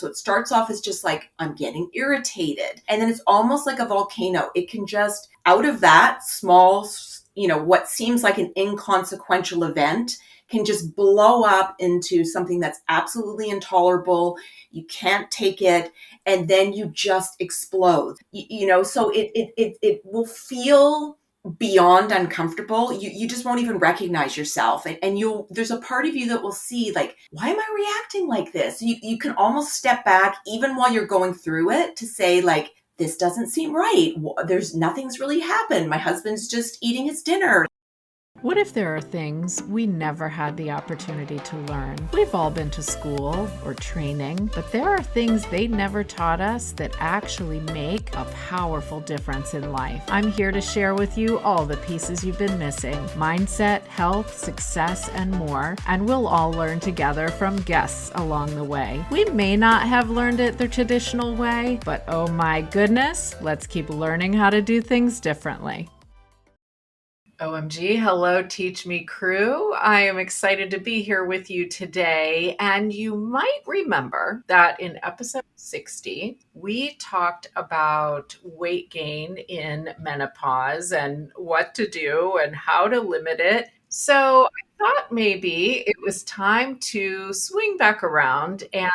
So it starts off as just like, I'm getting irritated. And then it's almost like a volcano. It can just, out of that small, what seems like an inconsequential event, can just blow up into something that's absolutely intolerable. You can't take it. And then you just explode, so it will feel beyond uncomfortable. You just won't even recognize yourself. And there's a part of you that will see like, why am I reacting like this? You can almost step back even while you're going through it to say like, this doesn't seem right. Nothing's really happened. My husband's just eating his dinner. What if there are things we never had the opportunity to learn? We've all been to school or training, but there are things they never taught us that actually make a powerful difference in life. I'm here to share with you all the pieces you've been missing: mindset, health, success, and more. And we'll all learn together from guests along the way. We may not have learned it the traditional way, but oh my goodness, let's keep learning how to do things differently. OMG, hello, Teach Me crew. I am excited to be here with you today. And you might remember that in episode 60, we talked about weight gain in menopause and what to do and how to limit it. So I thought maybe it was time to swing back around and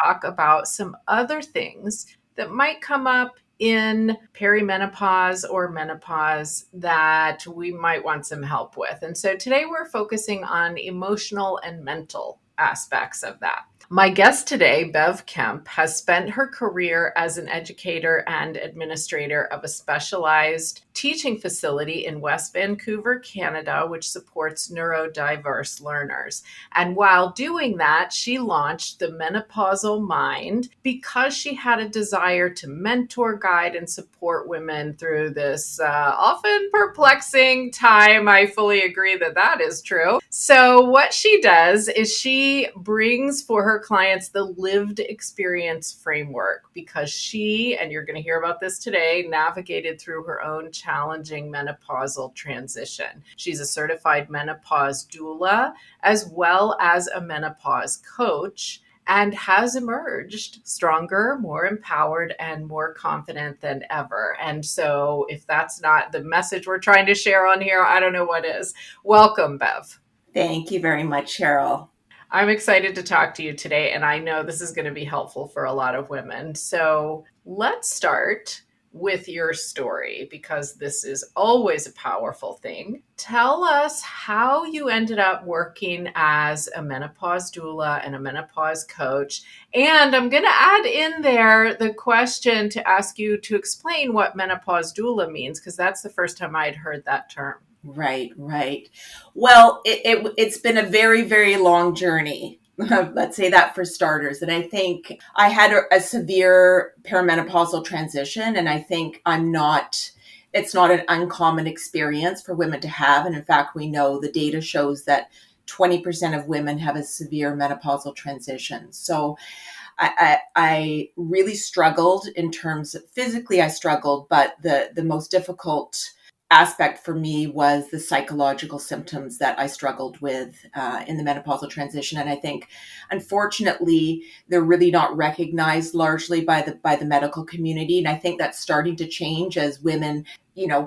talk about some other things that might come up in perimenopause or menopause that we might want some help with. And so today we're focusing on emotional and mental aspects of that. My guest today, Bev Kemp, has spent her career as an educator and administrator of a specialized teaching facility in West Vancouver, Canada, which supports neurodiverse learners. And while doing that, she launched the Menopausal Mind because she had a desire to mentor, guide, and support women through this often perplexing time. I fully agree that that is true. So what she does is she brings for her clients the lived experience framework, because she, and you're going to hear about this today, navigated through her own challenging menopausal transition. She's a certified menopause doula as well as a menopause coach, and has emerged stronger, more empowered, and more confident than ever. And so if that's not the message we're trying to share on here, I don't know what is. Welcome, Bev. Thank you very much, Cheryl. I'm excited to talk to you today, and I know this is going to be helpful for a lot of women. So let's start with your story, because this is always a powerful thing. Tell us how you ended up working as a menopause doula and a menopause coach. And I'm going to add in there the question to ask you to explain what menopause doula means, because that's the first time I'd heard that term. Right. Well, it's been a very, very long journey. Let's say that for starters. And I think I had a severe perimenopausal transition, and I think it's not an uncommon experience for women to have. And in fact, we know the data shows that 20% of women have a severe menopausal transition. So I really struggled in terms of physically, I struggled, but the most difficult aspect for me was the psychological symptoms that I struggled with in the menopausal transition. And I think, unfortunately, they're really not recognized largely by the medical community. And I think that's starting to change as women,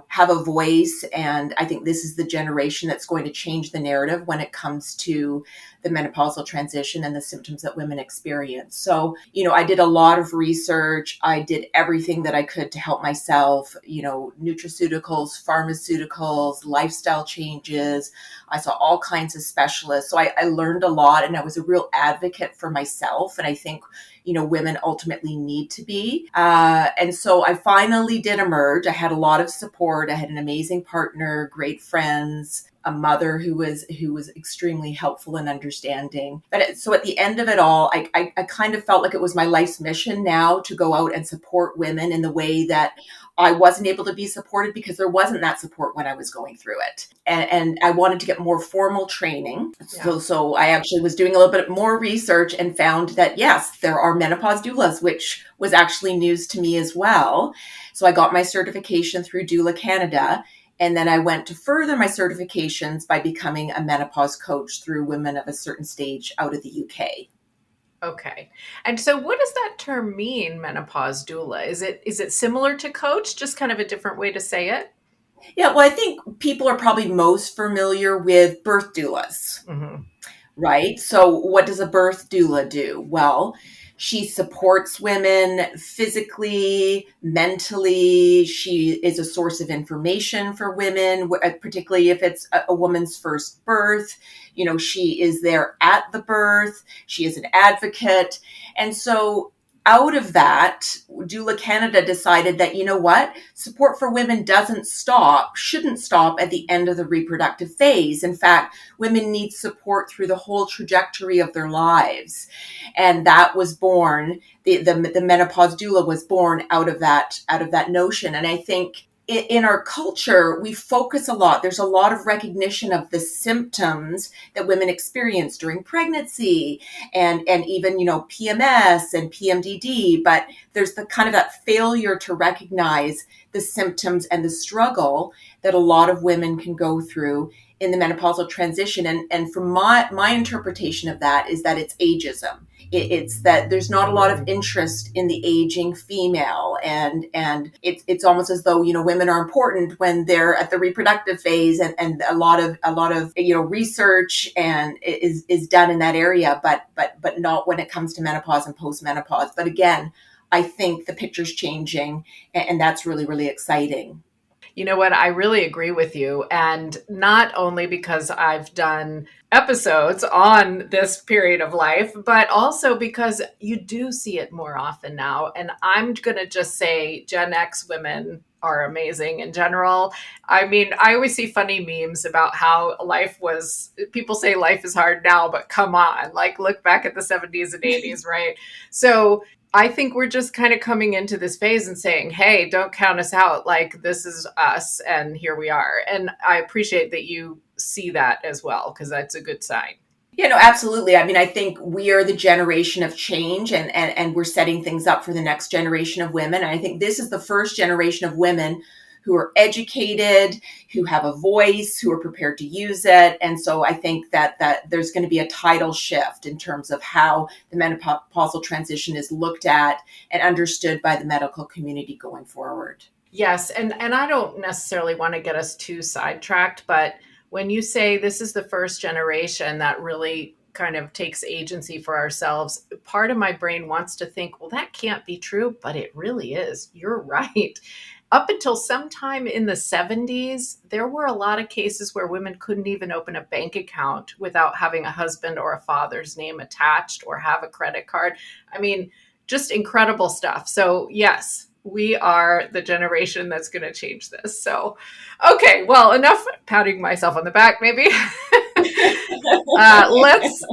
have a voice. And I think this is the generation that's going to change the narrative when it comes to the menopausal transition and the symptoms that women experience. So, I did a lot of research. I did everything that I could to help myself, nutraceuticals, pharmaceuticals, lifestyle changes. I saw all kinds of specialists. So I learned a lot, and I was a real advocate for myself. And I think, women ultimately need to be. And so I finally did emerge. I had a lot of support. I had an amazing partner, great friends, a mother who was extremely helpful and understanding. But so at the end of it all, I kind of felt like it was my life's mission now to go out and support women in the way that I wasn't able to be supported, because there wasn't that support when I was going through it. And I wanted to get more formal training. Yeah. So I actually was doing a little bit more research and found that, yes, there are menopause doulas, which was actually news to me as well. So I got my certification through Doula Canada. And then I went to further my certifications by becoming a menopause coach through Women of a Certain Stage out of the UK. Okay. And so what does that term mean, menopause doula? Is it similar to coach, just kind of a different way to say it? Yeah, well, I think people are probably most familiar with birth doulas, Hmm. right? So, what does a birth doula do? Well, she supports women physically, mentally. She is a source of information for women, particularly if it's a woman's first birth. She is there at the birth, she is an advocate. And so, out of that, Doula Canada decided that, what? Support for women shouldn't stop at the end of the reproductive phase. In fact, women need support through the whole trajectory of their lives. And that was born, the menopause doula was born out of that notion. And I think in our culture, we focus a lot. There's a lot of recognition of the symptoms that women experience during pregnancy and even, PMS and PMDD. But there's the kind of that failure to recognize the symptoms and the struggle that a lot of women can go through in the menopausal transition. And from my interpretation of that is that it's ageism. It's that there's not a lot of interest in the aging female, and it's almost as though women are important when they're at the reproductive phase, and a lot of research and is done in that area, but not when it comes to menopause and postmenopause. But again, I think the picture's changing, and that's really, really exciting. You know what? I really agree with you. And not only because I've done episodes on this period of life, but also because you do see it more often now. And I'm going to just say Gen X women are amazing in general. I mean, I always see funny memes about how people say life is hard now, but come on, like look back at the 70s and 80s, right? So I think we're just kind of coming into this phase and saying, hey, don't count us out. Like, this is us, and here we are. And I appreciate that you see that as well, because that's a good sign. Yeah, no, absolutely. I mean, I think we are the generation of change, and we're setting things up for the next generation of women. And I think this is the first generation of women who are educated, who have a voice, who are prepared to use it. And so I think that there's going to be a tidal shift in terms of how the menopausal transition is looked at and understood by the medical community going forward. Yes, and I don't necessarily want to get us too sidetracked, but when you say this is the first generation that really kind of takes agency for ourselves, part of my brain wants to think, well, that can't be true, but it really is. You're right. Up until sometime in the 70s, there were a lot of cases where women couldn't even open a bank account without having a husband or a father's name attached or have a credit card. I mean, just incredible stuff. So, yes, we are the generation that's going to change this. So, okay, well, enough patting myself on the back, maybe.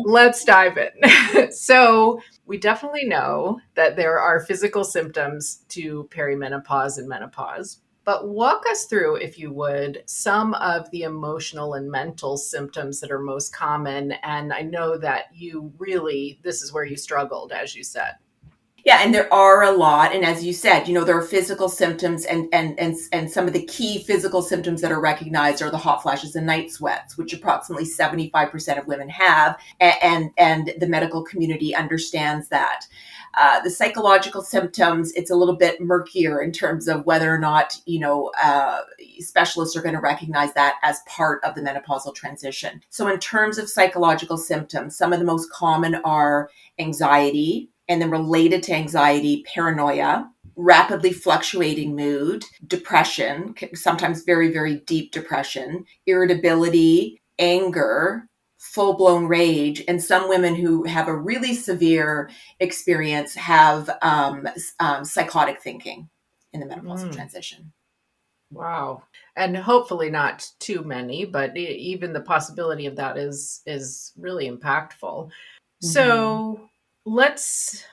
Let's dive in. So, we definitely know that there are physical symptoms to perimenopause and menopause. But walk us through, if you would, some of the emotional and mental symptoms that are most common. And I know that this is where you struggled, as you said. Yeah, and there are a lot. And as you said, there are physical symptoms, and some of the key physical symptoms that are recognized are the hot flashes and night sweats, which approximately 75% of women have, and the medical community understands that. The psychological symptoms, it's a little bit murkier in terms of whether or not, specialists are going to recognize that as part of the menopausal transition. So in terms of psychological symptoms, some of the most common are anxiety, and then related to anxiety, paranoia, rapidly fluctuating mood, depression, sometimes very, very deep depression, irritability, anger, full blown rage. And some women who have a really severe experience have psychotic thinking in the menopausal Mm. transition. Wow. And hopefully not too many, but even the possibility of that is really impactful. Mm-hmm. So, let's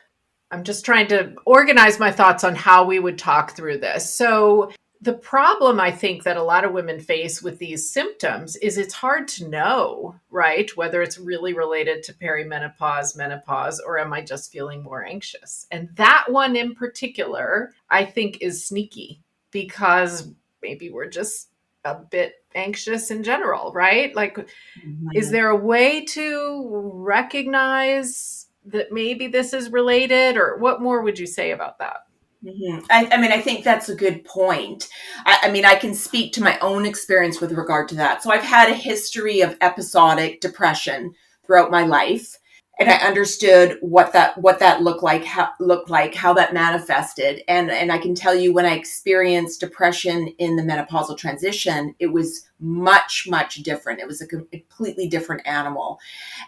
I'm just trying to organize my thoughts on how we would talk through this. So, the problem I think that a lot of women face with these symptoms is it's hard to know, right? Whether it's really related to perimenopause, menopause, or am I just feeling more anxious? And that one in particular, I think is sneaky because maybe we're just a bit anxious in general, right? Like, is Mm-hmm. there a way to recognize that maybe this is related, or what more would you say about that? I mean, I think that's a good point. I mean, I can speak to my own experience with regard to that. So I've had a history of episodic depression throughout my life, and I understood what that looked like, how that manifested, and I can tell you when I experienced depression in the menopausal transition, it was much different. It was a completely different animal,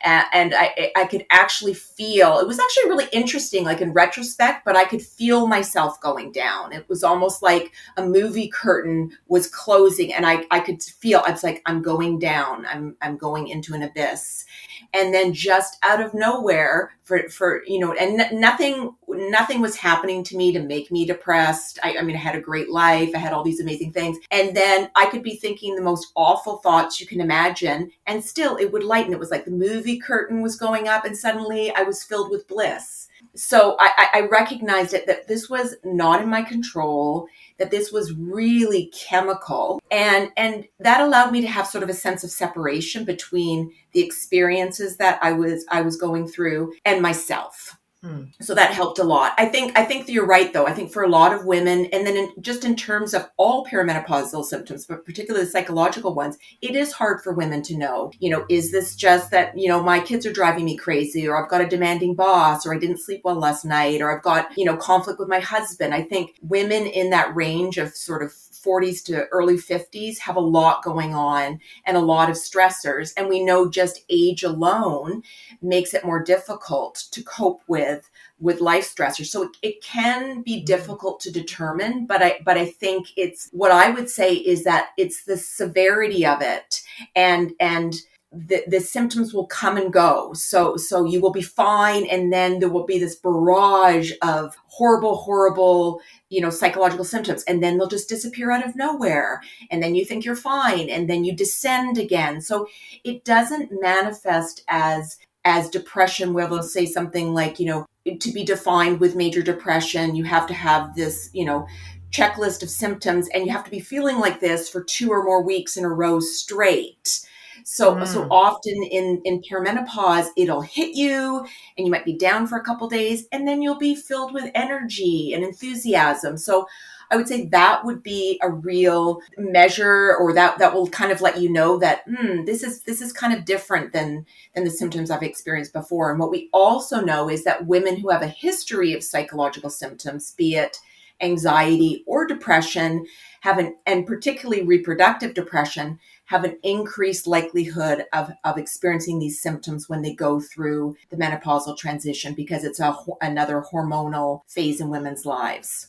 and I could actually feel, it was actually really interesting, like in retrospect, but I could feel myself going down. It was almost like a movie curtain was closing, and I could feel, it's like I'm going down, I'm going into an abyss. And then just out of nowhere, for and nothing was happening to me to make me depressed. I mean, I had a great life, I had all these amazing things, and then I could be thinking the most awful thoughts you can imagine, and still it would lighten. It was like the movie curtain was going up, and suddenly I was filled with bliss. So I recognized it, that this was not in my control, that this was really chemical, and that allowed me to have sort of a sense of separation between the experiences that I was going through and myself. Hmm. So that helped a lot. I think that you're right, though. I think for a lot of women, and then just in terms of all perimenopausal symptoms, but particularly the psychological ones, it is hard for women to know, is this just that, my kids are driving me crazy, or I've got a demanding boss, or I didn't sleep well last night, or I've got, conflict with my husband. I think women in that range of sort of 40s to early 50s have a lot going on and a lot of stressors. And we know just age alone makes it more difficult to cope with life stressors. So it can be difficult to determine, but I think it's, what I would say is that it's the severity of it, and the symptoms will come and go. So you will be fine, and then there will be this barrage of horrible, psychological symptoms, and then they'll just disappear out of nowhere. And then you think you're fine, and then you descend again. So it doesn't manifest as depression, where they'll say something like, to be defined with major depression, you have to have this, checklist of symptoms, and you have to be feeling like this for 2 or more weeks in a row straight. So Mm. often in perimenopause, it'll hit you, and you might be down for a couple days, and then you'll be filled with energy and enthusiasm. So I would say that would be a real measure, or that will kind of let you know that this is kind of different than the symptoms I've experienced before. And what we also know is that women who have a history of psychological symptoms, be it anxiety or depression, and particularly reproductive depression, have an increased likelihood of experiencing these symptoms when they go through the menopausal transition, because it's another hormonal phase in women's lives.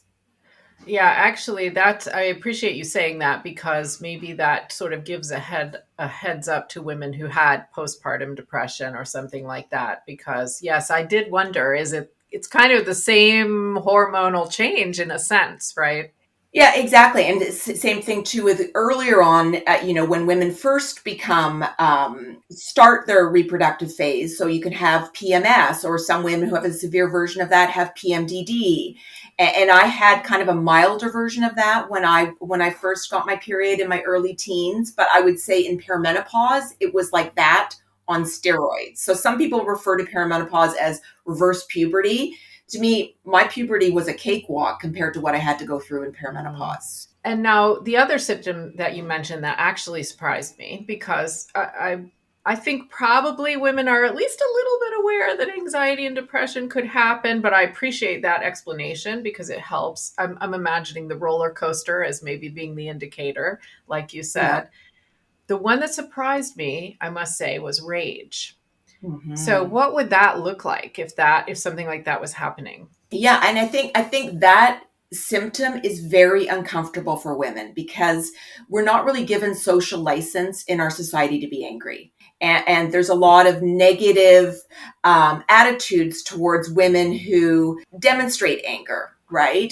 Yeah, actually, I appreciate you saying that, because maybe that sort of gives a heads up to women who had postpartum depression or something like that. Because yes, I did wonder, it's kind of the same hormonal change in a sense, right? Yeah, exactly. And it's the same thing too with earlier on, when women first start their reproductive phase. So you can have PMS, or some women who have a severe version of that have PMDD. And I had kind of a milder version of that when I first got my period in my early teens. But I would say in perimenopause, it was like that on steroids. So some people refer to perimenopause as reverse puberty. To me, my puberty was a cakewalk compared to what I had to go through in Mm. perimenopause. And now the other symptom that you mentioned that actually surprised me, because I think probably women are at least a little bit aware that anxiety and depression could happen, but I appreciate that explanation because it helps. I'm imagining the roller coaster as maybe being the indicator, like you Yeah. said. The one that surprised me, I must say, was rage. So Hmm. what would that look like if something like that was happening? Yeah, and I think that symptom is very uncomfortable for women, because we're not really given social license in our society to be angry. And there's a lot of negative attitudes towards women who demonstrate anger, right?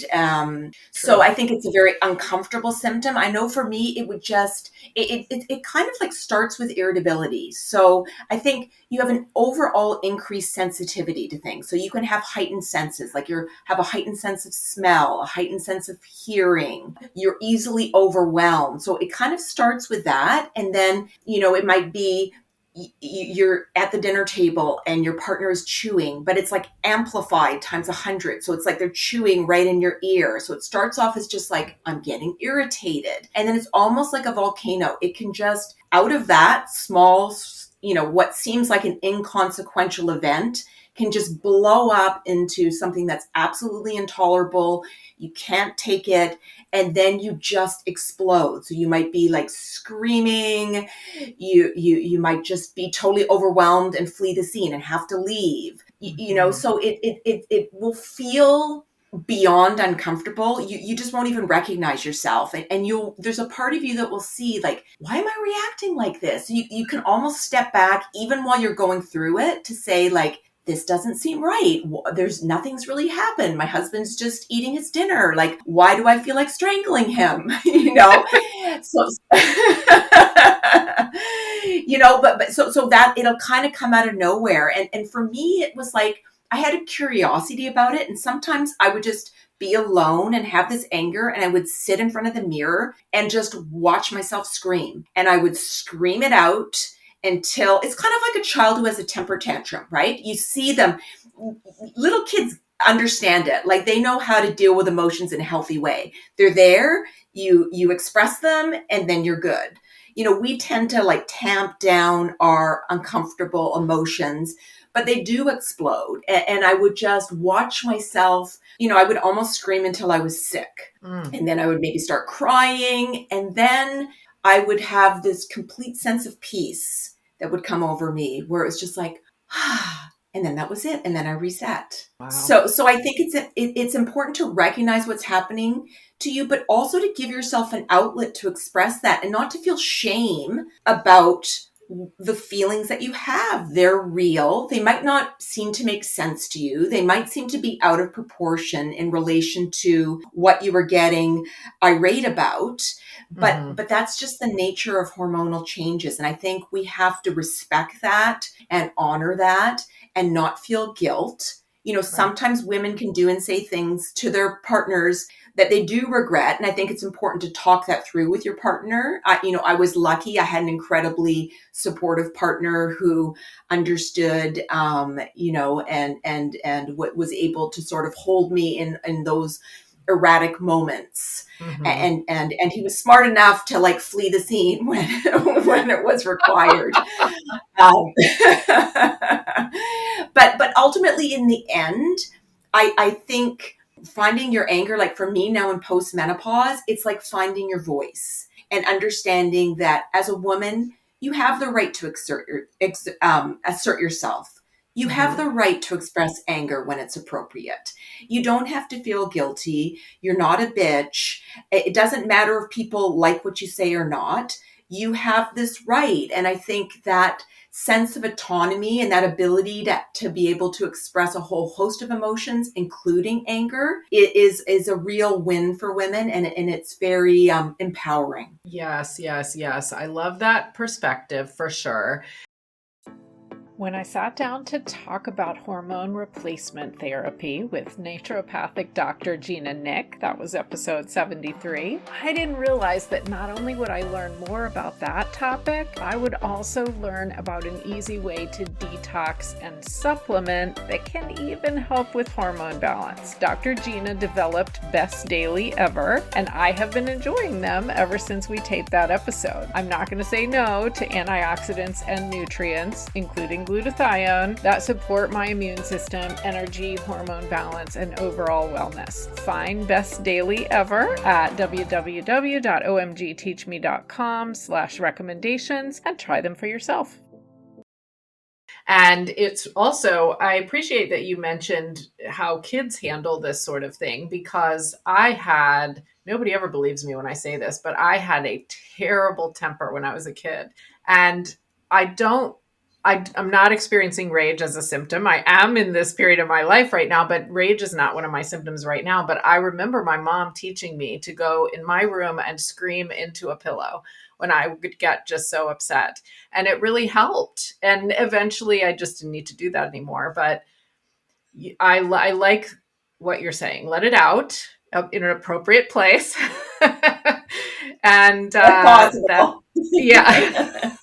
So True. I think it's a very uncomfortable symptom. I know for me, it would just, it kind of like starts with irritability. So I think you have an overall increased sensitivity to things. So you can have heightened senses, like you have a heightened sense of smell, a heightened sense of hearing. You're easily overwhelmed. So it kind of starts with that. And then, it might be you're at the dinner table and your partner is chewing, but it's like amplified times 100. So it's like they're chewing right in your ear. So it starts off as just like, I'm getting irritated. And then it's almost like a volcano. It can just, out of that small, what seems like an inconsequential event, can just blow up into something that's absolutely intolerable. You can't take it. And then you just explode. So you might be like screaming. You might just be totally overwhelmed and flee the scene and have to leave. So it will feel beyond uncomfortable. You just won't even recognize yourself, and there's a part of you that will see like, why am I reacting like this? You can almost step back even while you're going through it to say like, this doesn't seem right. Nothing's really happened. My husband's just eating his dinner. Like, why do I feel like strangling him? So, so that it'll kind of come out of nowhere. And for me, it was like, I had a curiosity about it. And sometimes I would just be alone and have this anger, and I would sit in front of the mirror and just watch myself scream. And I would scream it out until it's kind of like a child who has a temper tantrum, right? You see them, little kids understand it. Like they know how to deal with emotions in a healthy way. They're there, you express them, and then you're good. We tend to like tamp down our uncomfortable emotions, but they do explode. And I would just watch myself, I would almost scream until I was sick. And then I would maybe start crying. And then I would have this complete sense of peace that would come over me where it was just like, and then that was it. And then I reset. Wow. So I think it's important to recognize what's happening to you, but also to give yourself an outlet to express that and not to feel shame about the feelings that you have. They're real. They might not seem to make sense to you. They might seem to be out of proportion in relation to what you were getting irate about. But that's just the nature of hormonal changes. And I think we have to respect that and honor that and not feel guilt. Sometimes women can do and say things to their partners that they do regret. And I think it's important to talk that through with your partner. I was lucky. I had an incredibly supportive partner who understood, and was able to sort of hold me in those erratic moments. And he was smart enough to like flee the scene when it was required. But ultimately in the end, I think finding your anger, like for me now in post-menopause, it's like finding your voice and understanding that as a woman, you have the right to assert yourself. You have the right to express anger when it's appropriate. You don't have to feel guilty. You're not a bitch. It doesn't matter if people like what you say or not. You have this right. And I think that sense of autonomy and that ability to be able to express a whole host of emotions, including anger, is a real win for women. And it's very empowering. Yes. I love that perspective for sure. When I sat down to talk about hormone replacement therapy with naturopathic Dr. Gina Nick, that was episode 73, I didn't realize that not only would I learn more about that topic, I would also learn about an easy way to detox and supplement that can even help with hormone balance. Dr. Gina developed Best Daily Ever, and I have been enjoying them ever since we taped that episode. I'm not going to say no to antioxidants and nutrients, including glutathione, that support my immune system, energy, hormone balance, and overall wellness. Find Best Daily Ever at www.omgteachme.com/recommendations and try them for yourself. And it's also, I appreciate that you mentioned how kids handle this sort of thing, because nobody ever believes me when I say this, but I had a terrible temper when I was a kid. And I'm not experiencing rage as a symptom. I am in this period of my life right now, but rage is not one of my symptoms right now. But I remember my mom teaching me to go in my room and scream into a pillow when I would get just so upset. And it really helped. And eventually I just didn't need to do that anymore. But I like what you're saying. Let it out in an appropriate place. And possible. yeah.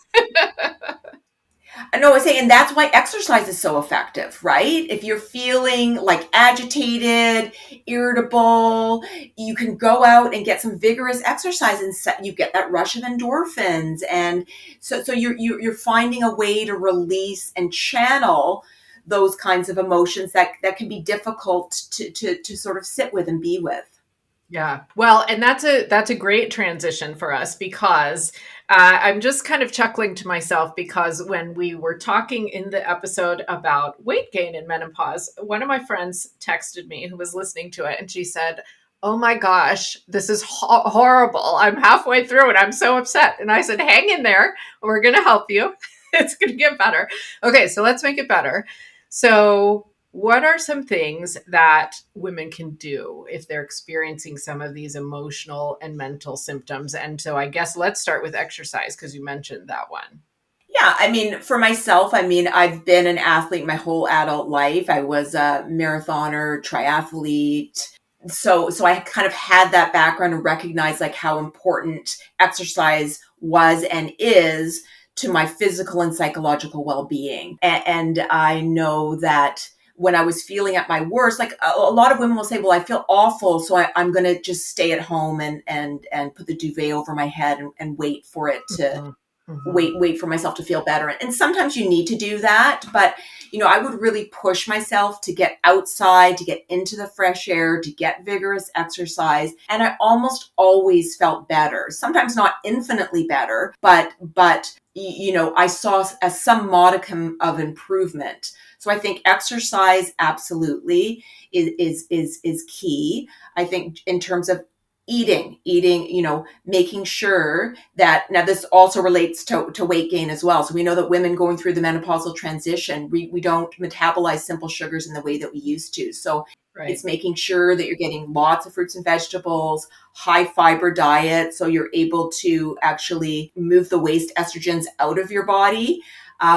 No, I say, and that's why exercise is so effective, right? If you're feeling like agitated, irritable, you can go out and get some vigorous exercise, and you get that rush of endorphins, and so you're finding a way to release and channel those kinds of emotions that can be difficult to sort of sit with and be with. Yeah. Well, and that's a great transition for us because I'm just kind of chuckling to myself because when we were talking in the episode about weight gain in menopause, one of my friends texted me who was listening to it and she said, "Oh my gosh, this is horrible. I'm halfway through and I'm so upset." And I said, "Hang in there. We're going to help you. It's going to get better." Okay, so let's make it better. So what are some things that women can do if they're experiencing some of these emotional and mental symptoms? And so I guess let's start with exercise because you mentioned that one. Yeah, I mean, for myself, I mean, I've been an athlete my whole adult life. I was a marathoner, triathlete. So I kind of had that background and recognized like how important exercise was and is to my physical and psychological well-being. And I know that when I was feeling at my worst, like a lot of women will say, well, I feel awful, so I'm going to just stay at home and put the duvet over my head and wait for it to Mhm. Mhm. wait for myself to feel better. And sometimes you need to do that, but I would really push myself to get outside, to get into the fresh air, to get vigorous exercise, and I almost always felt better. Sometimes not infinitely better, but I saw some modicum of improvement. So I think exercise absolutely is key. I think in terms of eating, making sure that, now this also relates to weight gain as well. So we know that women going through the menopausal transition, we don't metabolize simple sugars in the way that we used to. So it's Right. making sure that you're getting lots of fruits and vegetables, high fiber diet, so you're able to actually move the waste estrogens out of your body,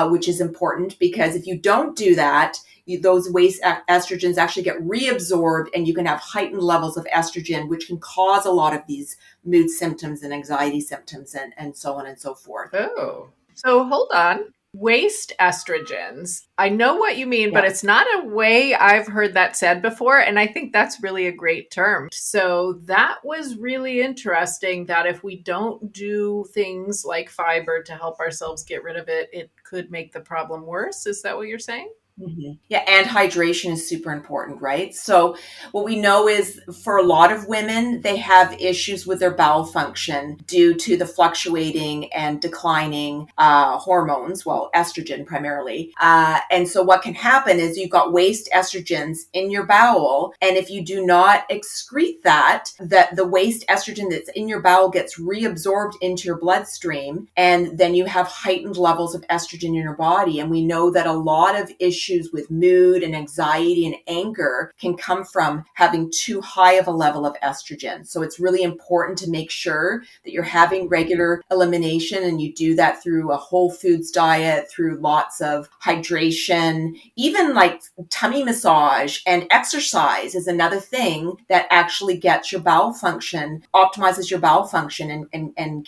which is important because if you don't do that, those waste estrogens actually get reabsorbed and you can have heightened levels of estrogen, which can cause a lot of these mood symptoms and anxiety symptoms and so on and so forth. Oh, so hold on. Waste estrogens. I know what you mean, but Yeah. it's not a way I've heard that said before. And I think that's really a great term. So that was really interesting that if we don't do things like fiber to help ourselves get rid of it, it could make the problem worse. Is that what you're saying? Mhm. Yeah, and hydration is super important, right? So, what we know is for a lot of women, they have issues with their bowel function due to the fluctuating and declining hormones, well, estrogen primarily. And so, what can happen is you've got waste estrogens in your bowel, and if you do not excrete that the waste estrogen that's in your bowel gets reabsorbed into your bloodstream, and then you have heightened levels of estrogen in your body. And we know that a lot of issues with mood and anxiety and anger can come from having too high of a level of estrogen. So it's really important to make sure that you're having regular elimination, and you do that through a whole foods diet, through lots of hydration, even like tummy massage and exercise is another thing that actually gets your bowel function, optimizes your bowel function and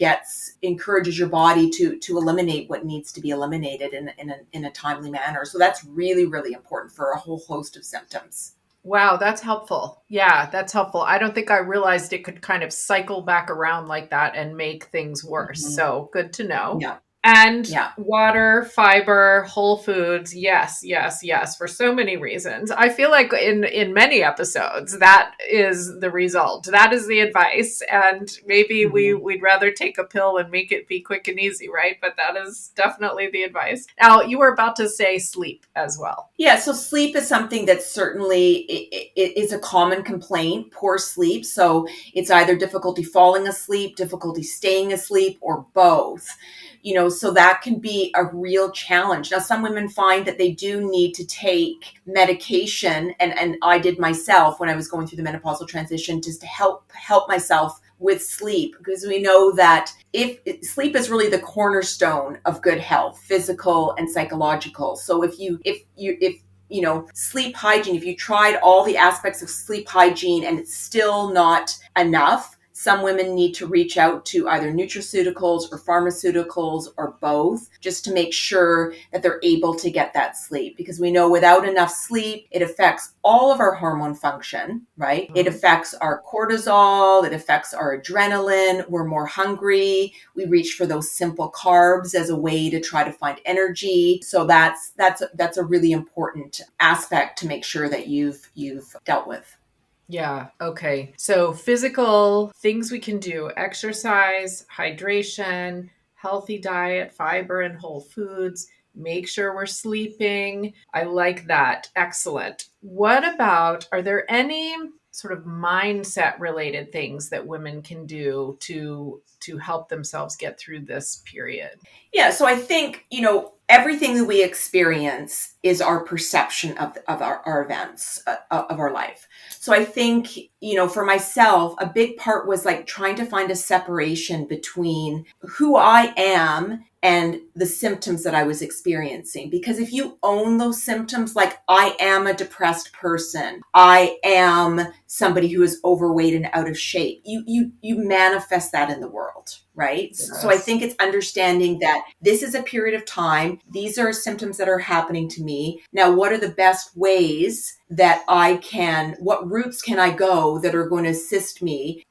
encourages your body to eliminate what needs to be eliminated in a timely manner. So that's really, really important for a whole host of symptoms. Wow, that's helpful. Yeah, that's helpful. I don't think I realized it could kind of cycle back around like that and make things worse. Mhm. So good to know. Yeah. And Yeah. water, fiber, whole foods. Yes, yes, yes, for so many reasons. I feel like in many episodes that is the result. That is the advice. And maybe Mhm. we'd rather take a pill and make it be quick and easy, right? But that is definitely the advice. Now, you were about to say sleep as well. Yeah, so sleep is something that certainly is a common complaint, poor sleep. So it's either difficulty falling asleep, difficulty staying asleep, or both. So that can be a real challenge. Now, some women find that they do need to take medication, and I did myself when I was going through the menopausal transition, just to help myself with sleep, because we know that if sleep is really the cornerstone of good health, physical and psychological. So if sleep hygiene, if you tried all the aspects of sleep hygiene and it's still not enough, Some women need to reach out to either nutraceuticals or pharmaceuticals or both, just to make sure that they're able to get that sleep. Because we know without enough sleep, it affects all of our hormone function, right? It affects our cortisol, it affects our adrenaline, we're more hungry, we reach for those simple carbs as a way to try to find energy. So that's a really important aspect to make sure that you've dealt with. Yeah. Okay. So physical things we can do: exercise, hydration, healthy diet, fiber and whole foods, make sure we're sleeping. I like that. Excellent. What about, are there any sort of mindset related things that women can do to help themselves get through this period? Yeah, so I think, everything that we experience is our perception of our events, of our life. So I think, for myself, a big part was like trying to find a separation between who I am and the symptoms that I was experiencing. Because if you own those symptoms, like I am a depressed person, I am somebody who is overweight and out of shape, you manifest that in the world, right? Yes. So I think it's understanding that this is a period of time. These are symptoms that are happening to me. Now, what are the best ways that what routes can I go that are going to assist me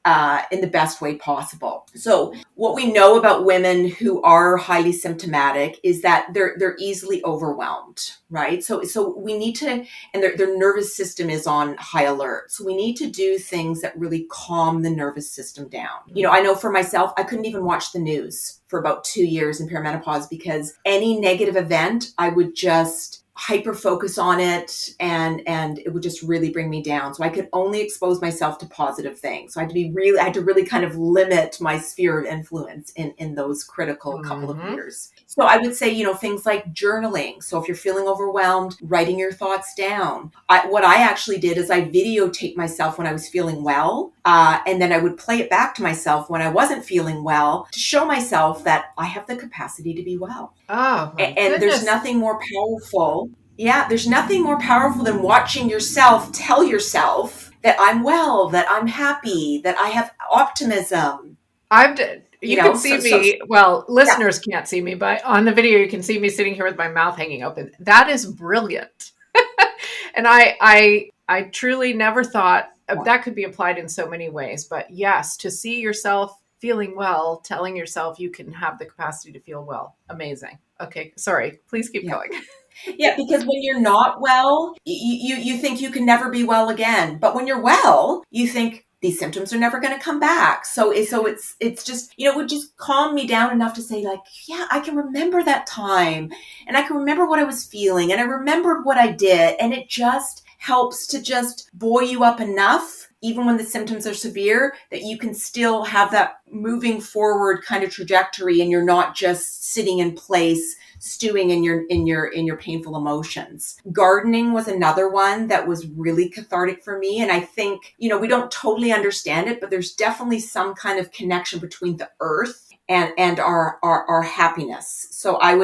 in the best way possible? So what we know about women who are highly symptomatic is that they're easily overwhelmed, right? So we need to, and their nervous system is on high alert. So we need to do things that really calm the nervous system down. I know for myself, I couldn't even watch the news for about 2 years in perimenopause because any negative event, I would just hyper focus on it and it would just really bring me down. So I could only expose myself to positive things. So I had to really kind of limit my sphere of influence in those critical couple of years. So I would say, things like journaling. So if you're feeling overwhelmed, writing your thoughts down. What I actually did is I videotaped myself when I was feeling well. And then I would play it back to myself when I wasn't feeling well to show myself that I have the capacity to be well. Oh, my And goodness. there's nothing more powerful. Yeah, there's nothing more powerful than watching yourself tell yourself that I'm well, that I'm happy, that I have optimism. You can see me. Well, listeners can't see me, but on the video, you can see me sitting here with my mouth hanging open. That is brilliant. And I truly never thought that could be applied in so many ways. But yes, to see yourself feeling well, telling yourself you can have the capacity to feel well. Amazing. Okay. Sorry. Please keep going. Yeah, because when you're not well, you think you can never be well again. But when you're well, you think these symptoms are never going to come back. So it's just, it would just calm me down enough to say like, yeah, I can remember that time and I can remember what I was feeling and I remembered what I did. And it just helps to just buoy you up enough, even when the symptoms are severe, that you can still have that moving forward kind of trajectory and you're not just sitting in place stewing in your painful emotions. Gardening was another one that was really cathartic for me. And I think, we don't totally understand it, but there's definitely some kind of connection between the earth and our happiness. So I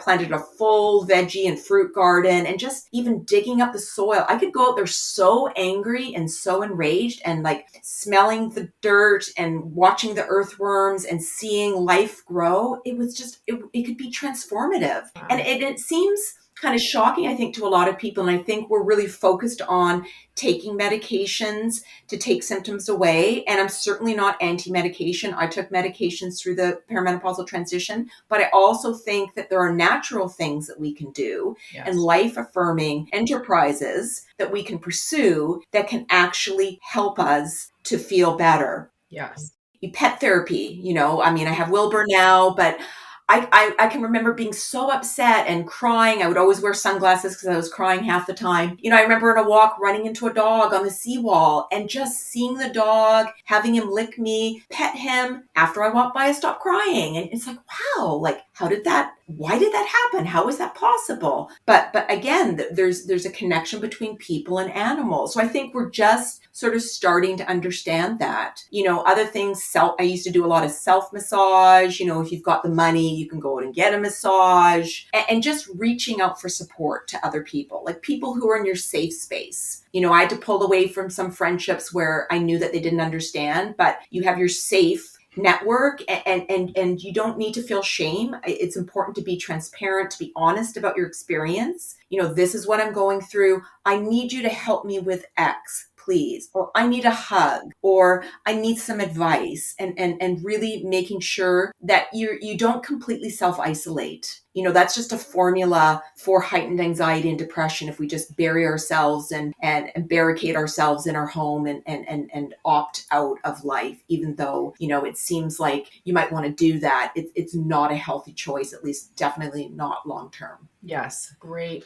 planted a full veggie and fruit garden, and just even digging up the soil. I could go out there so angry and so enraged and like smelling the dirt and watching the earthworms and seeing life grow. It was just, it could be transformative. Wow. And it seems kind of shocking, I think, to a lot of people. And I think we're really focused on taking medications to take symptoms away. And I'm certainly not anti-medication. I took medications through the perimenopausal transition, but I also think that there are natural things that we can do and life-affirming enterprises that we can pursue that can actually help us to feel better. Yes. Pet therapy, I have Wilbur now, but I can remember being so upset and crying. I would always wear sunglasses because I was crying half the time. I remember on a walk running into a dog on the seawall and just seeing the dog, having him lick me, pet him. After I walked by, I stopped crying. And it's like, wow, like how did that why did that happen? How is that possible? But again, there's a connection between people and animals. So I think we're just sort of starting to understand that. Other things, I used to do a lot of self massage. If you've got the money, you can go out and get a massage, and just reaching out for support to other people, like people who are in your safe space. I had to pull away from some friendships where I knew that they didn't understand, but you have your safe network, and you don't need to feel shame. It's important to be transparent, to be honest about your experience. This is what I'm going through. I need you to help me with X, please. Or I need a hug, or I need some advice, and really making sure that you don't completely self-isolate. That's just a formula for heightened anxiety and depression if we just bury ourselves and barricade ourselves in our home and opt out of life, even though, it seems like you might want to do that. It's not a healthy choice, at least definitely not long term. Yes, great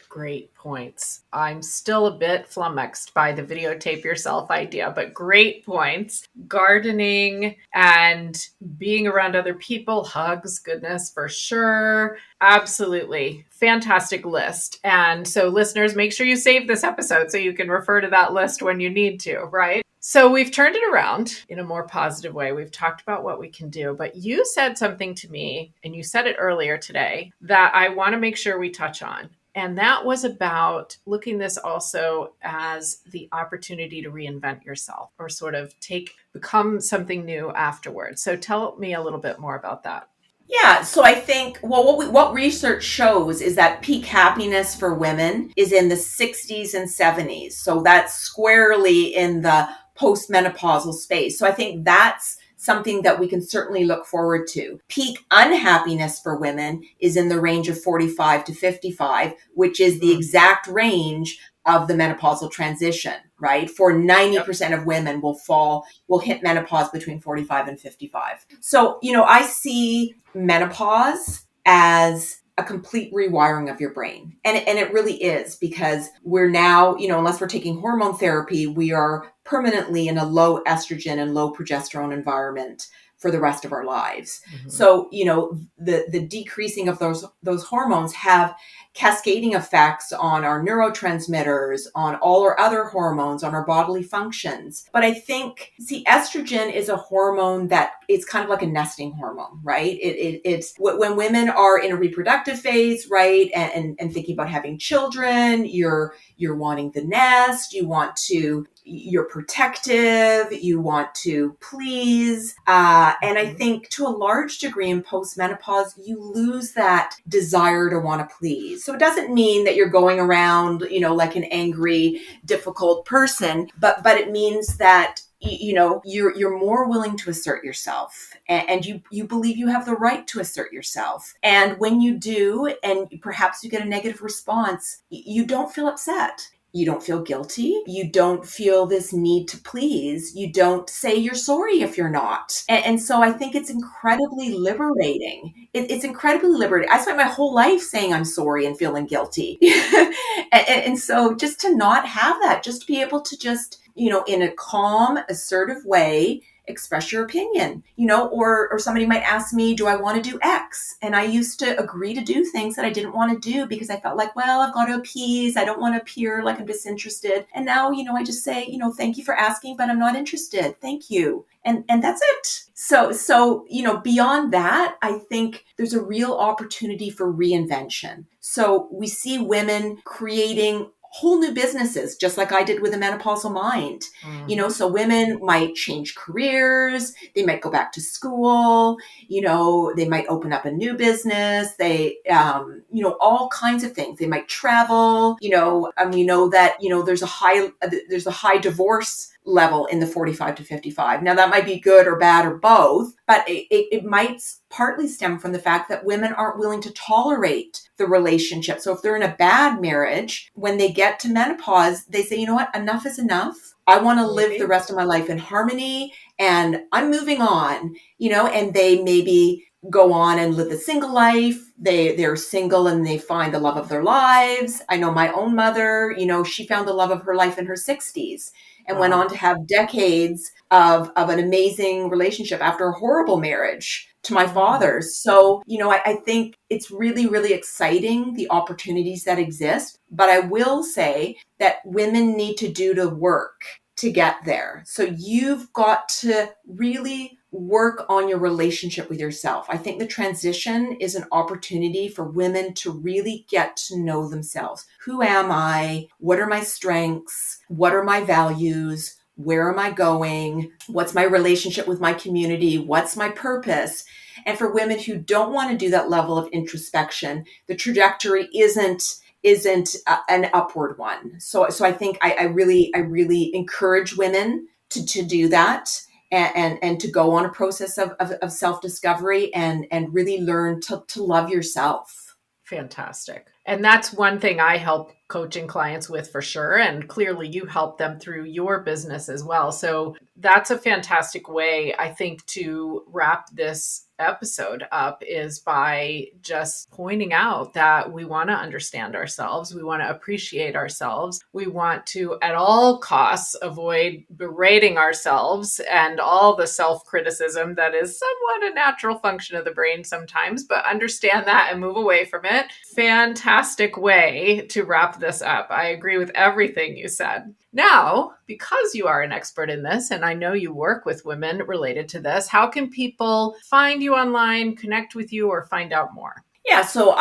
points. I'm still a bit flummoxed by the videotape yourself idea, but great points. Gardening and being around other people, hugs, goodness, for sure. Absolutely. Fantastic list. And so listeners, make sure you save this episode so you can refer to that list when you need to, right? So we've turned it around in a more positive way. We've talked about what we can do, but you said something to me, and you said it earlier today, that I want to make sure we touch on. And that was about looking this also as the opportunity to reinvent yourself, or sort of become something new afterwards. So tell me a little bit more about that. Yeah, so I think, well, what research shows is that peak happiness for women is in the 60s and 70s. So that's squarely in the postmenopausal space. So I think that's something that we can certainly look forward to. Peak unhappiness for women is in the range of 45 to 55, which is the exact range of the menopausal transition, right? For 90% of women will hit menopause between 45 and 55. So, I see menopause as a complete rewiring of your brain. And it really is, because we're now, unless we're taking hormone therapy, we are permanently in a low estrogen and low progesterone environment for the rest of our lives. Mm-hmm. So, the decreasing of those hormones have cascading effects on our neurotransmitters, on all our other hormones, on our bodily functions. But I think, estrogen is a hormone that it's kind of like a nesting hormone, right? It's when women are in a reproductive phase, right? And thinking about having children, you're wanting the nest, you're protective, you want to please. And I think to a large degree in postmenopause, you lose that desire to want to please. So it doesn't mean that you're going around, like an angry, difficult person, but it means that you're more willing to assert yourself, and you believe you have the right to assert yourself. And when you do, and perhaps you get a negative response, you don't feel upset. You don't feel guilty. You don't feel this need to please. You don't say you're sorry if you're not. And so I think it's incredibly liberating. It's incredibly liberating. I spent my whole life saying I'm sorry and feeling guilty. and so just to not have that, just to be able to just, in a calm, assertive way, express your opinion, or somebody might ask me, do I want to do X? And I used to agree to do things that I didn't want to do because I felt like, well, I've got to appease. I don't want to appear like I'm disinterested. And now, I just say, thank you for asking, but I'm not interested. Thank you. And that's it. So, beyond that, I think there's a real opportunity for reinvention. So we see women creating whole new businesses, just like I did with a menopausal mind. So women might change careers, they might go back to school, they might open up a new business, they, all kinds of things. They might travel, and we know that, there's a high divorce level in the 45 to 55. Now that might be good or bad or both, but it might partly stem from the fact that women aren't willing to tolerate the relationship. So if they're in a bad marriage, when they get to menopause, they say, you know what, enough is enough. I want to live the rest of my life in harmony, and I'm moving on, and they maybe go on and live a single life. They're single and they find the love of their lives. I know my own mother, she found the love of her life in her 60s. and went on to have decades of an amazing relationship after a horrible marriage to my father's. So, I think it's really, really exciting, the opportunities that exist. But I will say that women need to do the work to get there. So you've got to really work on your relationship with yourself. I think the transition is an opportunity for women to really get to know themselves. Who am I? What are my strengths? What are my values? Where am I going? What's my relationship with my community? What's my purpose? And for women who don't want to do that level of introspection, the trajectory isn't an upward one. So I think I really encourage women to do that and to go on a process of self-discovery and really learn to love yourself. Fantastic. And that's one thing I help coaching clients with for sure. And clearly you help them through your business as well. So that's a fantastic way, I think, to wrap this episode up, is by just pointing out that we want to understand ourselves. We want to appreciate ourselves. We want to, at all costs, avoid berating ourselves and all the self-criticism that is somewhat a natural function of the brain sometimes, but understand that and move away from it. Fantastic way to wrap this up. I agree with everything you said. Now, because you are an expert in this, and I know you work with women related to this, how can people find you online, connect with you, or find out more? Yeah, so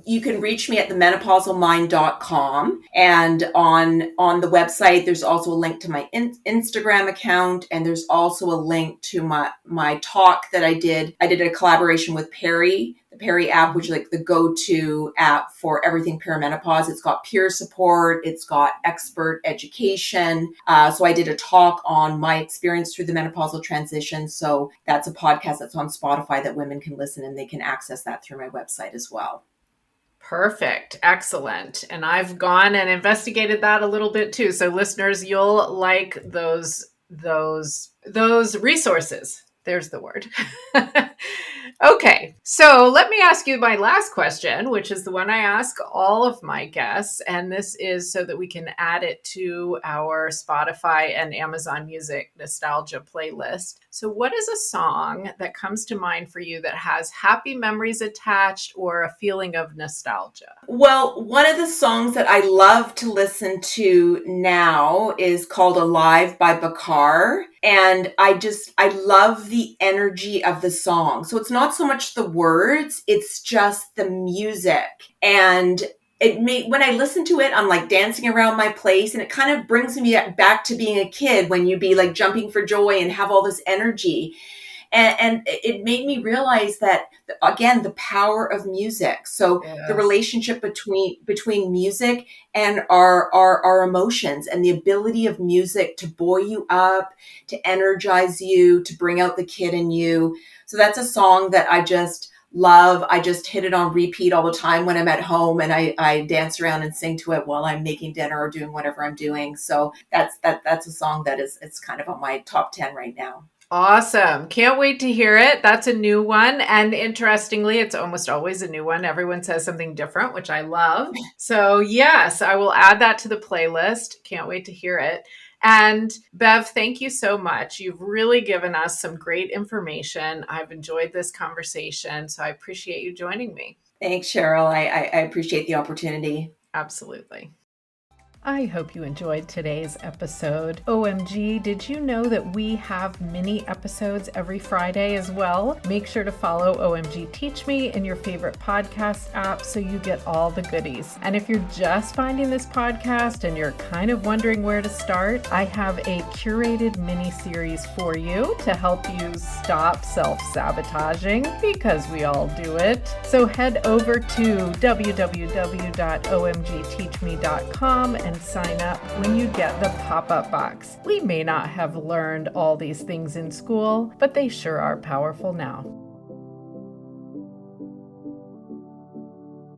you can reach me at themenopausalmind.com, and on the website there's also a link to my Instagram account, and there's also a link to my talk that I did. I did a collaboration with the Peri app, which is like the go-to app for everything perimenopause. It's got peer support, it's got expert education. So I did a talk on my experience through the menopausal transition. So that's a podcast that's on Spotify that women can listen, and they can access that through my website as well. Perfect. Excellent. And I've gone and investigated that a little bit too. So listeners, you'll like those resources. There's the word. Okay, so let me ask you my last question, which is the one I ask all of my guests. And this is so that we can add it to our Spotify and Amazon Music nostalgia playlist. So what is a song that comes to mind for you that has happy memories attached or a feeling of nostalgia? Well, one of the songs that I love to listen to now is called Alive by Bakar. And I love the energy of the song. So it's not so much the words, it's just the music. And when I listen to it, I'm like dancing around my place, and it kind of brings me back to being a kid when you'd be like jumping for joy and have all this energy. And it made me realize that, again, the power of music. So yes, the relationship between music and our emotions, and the ability of music to buoy you up, to energize you, to bring out the kid in you. So that's a song that I just love. I just hit it on repeat all the time when I'm at home, and I dance around and sing to it while I'm making dinner or doing whatever I'm doing. So that's a song that it's kind of on my top 10 right now. Awesome. Can't wait to hear it. That's a new one. And interestingly, it's almost always a new one. Everyone says something different, which I love. So yes, I will add that to the playlist. Can't wait to hear it. And Bev, thank you so much. You've really given us some great information. I've enjoyed this conversation, so I appreciate you joining me. Thanks, Cheryl. I appreciate the opportunity. Absolutely. I hope you enjoyed today's episode. OMG, did you know that we have mini episodes every Friday as well? Make sure to follow OMG Teach Me in your favorite podcast app so you get all the goodies. And if you're just finding this podcast and you're kind of wondering where to start, I have a curated mini series for you to help you stop self-sabotaging, because we all do it. So head over to www.omgteachme.com and sign up when you get the pop-up box. We may not have learned all these things in school, but they sure are powerful now.